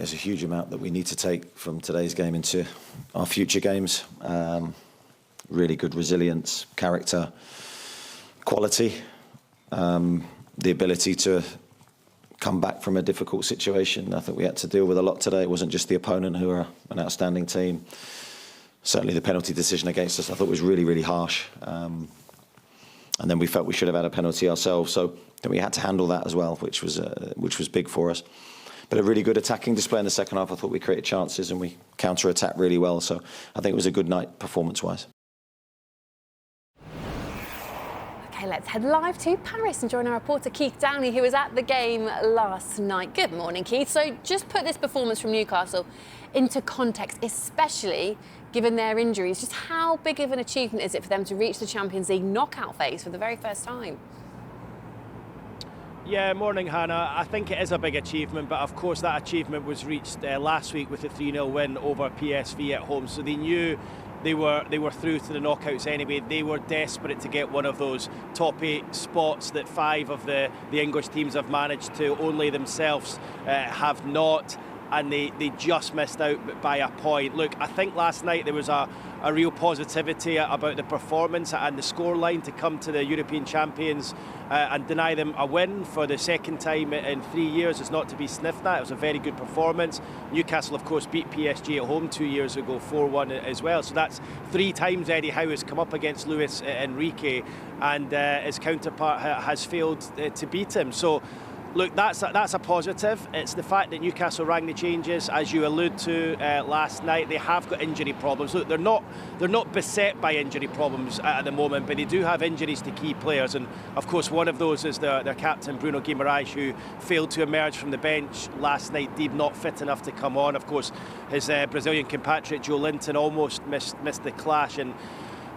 There's a huge amount that we need to take from today's game into our future games. Really good resilience, character, quality, the ability to come back from a difficult situation. I think we had to deal with a lot today. It wasn't just the opponent, who are an outstanding team. Certainly the penalty decision against us I thought was really, really harsh. And then we felt we should have had a penalty ourselves. So then we had to handle that as well, which was big for us. But a really good attacking display in the second half. I thought we created chances and we counter-attacked really well. So I think it was a good night performance-wise. Okay, let's head live to Paris and join our reporter Keith Downey, who was at the game last night. Good morning, Keith. So just put this performance from Newcastle into context, especially given their injuries. Just how big of an achievement is it for them to reach the Champions League knockout phase for the very first time? Yeah, morning, Hannah. I think it is a big achievement, but of course that achievement was reached last week with a 3-0 win over PSV at home. So they knew they were through to the knockouts anyway. They were desperate to get one of those top 8 spots that 5 of the English teams have managed to. Only themselves have not, and they just missed out by a point. Look, I think last night there was a real positivity about the performance and the scoreline to come to the European champions and deny them a win for the second time in 3 years is not to be sniffed at. It was a very good performance. Newcastle, of course, beat PSG at home 2 years ago, 4-1 as well. So that's 3 times Eddie Howe has come up against Luis Enrique, and his counterpart has failed to beat him. So look, that's a positive. It's the fact that Newcastle rang the changes, as you allude to last night. They have got injury problems. Look, they're not beset by injury problems at the moment, but they do have injuries to key players. And of course, one of those is their captain Bruno Guimaraes, who failed to emerge from the bench last night, deemed not fit enough to come on. Of course, his Brazilian compatriot Joe Linton almost missed the clash. And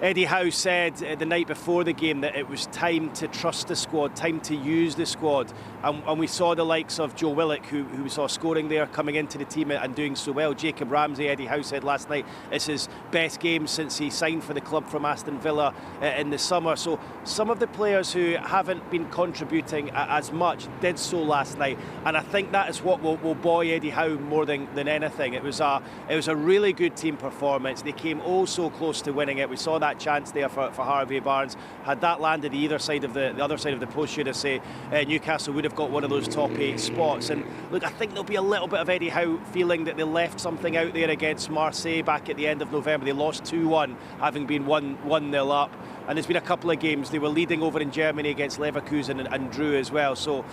Eddie Howe said the night before the game that it was time to trust the squad, time to use the squad. And we saw the likes of Joe Willock, who we saw scoring there, coming into the team and doing so well. Jacob Ramsey, Eddie Howe said last night, it's his best game since he signed for the club from Aston Villa in the summer. So some of the players who haven't been contributing as much did so last night. And I think that is what will buoy Eddie Howe more than anything. It was a really good team performance. They came oh so close to winning it. We saw that chance there for Harvey Barnes. Had that landed either side of the other side of the post, should I say, Newcastle would have got one of those top 8 spots. And look, I think there'll be a little bit of Eddie Howe feeling that they left something out there against Marseille back at the end of November. They lost 2-1, having been 1-0 up. And there's been a couple of games they were leading over in Germany against Leverkusen and drew as well. So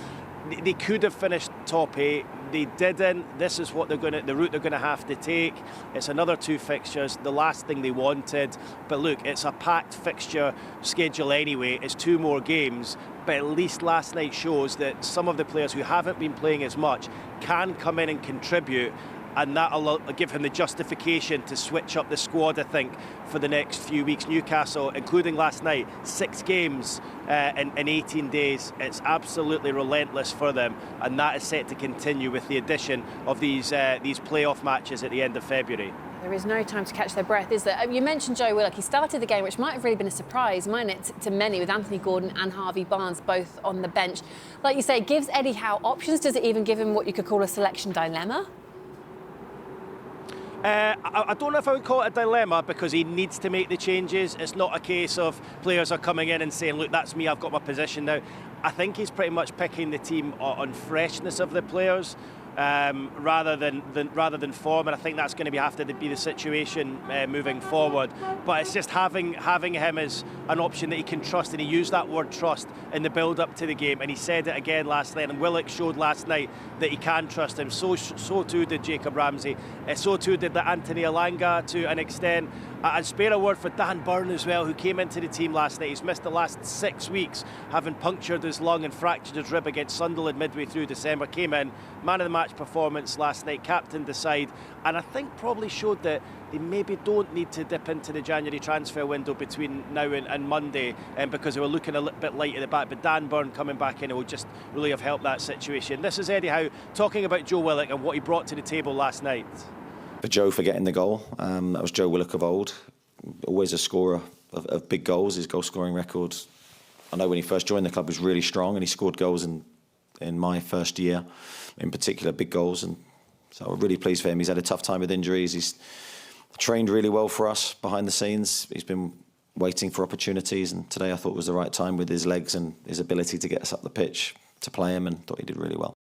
they could have finished top 8. They didn't. This is what the route they're going to have to take. It's another 2 fixtures, the last thing they wanted. But look, it's a packed fixture schedule anyway. It's 2 more games. But at least last night shows that some of the players who haven't been playing as much can come in and contribute. And that'll give him the justification to switch up the squad, I think, for the next few weeks. Newcastle, including last night, 6 games in 18 days. It's absolutely relentless for them, and that is set to continue with the addition of these playoff matches at the end of February. There is no time to catch their breath, is there? You mentioned Joe Willock. He started the game, which might have really been a surprise, mightn't it, to many, with Anthony Gordon and Harvey Barnes both on the bench. Like you say, it gives Eddie Howe options. Does it even give him what you could call a selection dilemma? I don't know if I would call it a dilemma, because he needs to make the changes. It's not a case of players are coming in and saying, look, that's me, I've got my position now. I think he's pretty much picking the team on freshness of the players. rather than form, and I think that's going to have to be the situation moving forward. But it's just having him as an option that he can trust, and he used that word trust in the build-up to the game, and he said it again last night, and Willock showed last night that he can trust him. So too did Jacob Ramsey, so too did the Anthony Elanga to an extent. And spare a word for Dan Burn as well, who came into the team last night. He's missed the last 6 weeks, having punctured his lung and fractured his rib against Sunderland midway through December. Came in, man of the match performance last night, captained the side, and I think probably showed that they maybe don't need to dip into the January transfer window between now and Monday, because they were looking a little bit light at the back. But Dan Burn coming back in will just really have helped that situation. This is Eddie Howe talking about Joe Willock and what he brought to the table last night. For Joe for getting the goal, that was Joe Willock of old, always a scorer of big goals. His goal scoring record, I know when he first joined the club, was really strong, and he scored goals in my first year, in particular big goals, and So I'm really pleased for him. He's had a tough time with injuries. He's trained really well for us behind the scenes. He's been waiting for opportunities, and today I thought was the right time with his legs and his ability to get us up the pitch to play him, and thought he did really well.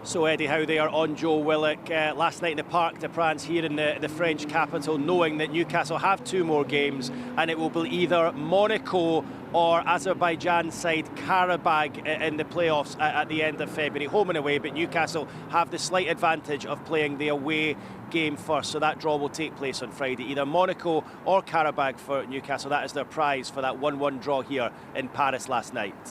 So Eddie Howe there on Joe Willock last night in the Parc des Princes here in the French capital, knowing that Newcastle have 2 more games, and it will be either Monaco or Azerbaijan side Karabakh in the playoffs at the end of February, home and away. But Newcastle have the slight advantage of playing the away game first, so that draw will take place on Friday, either Monaco or Karabakh for Newcastle. That is their prize for that 1-1 draw here in Paris last night.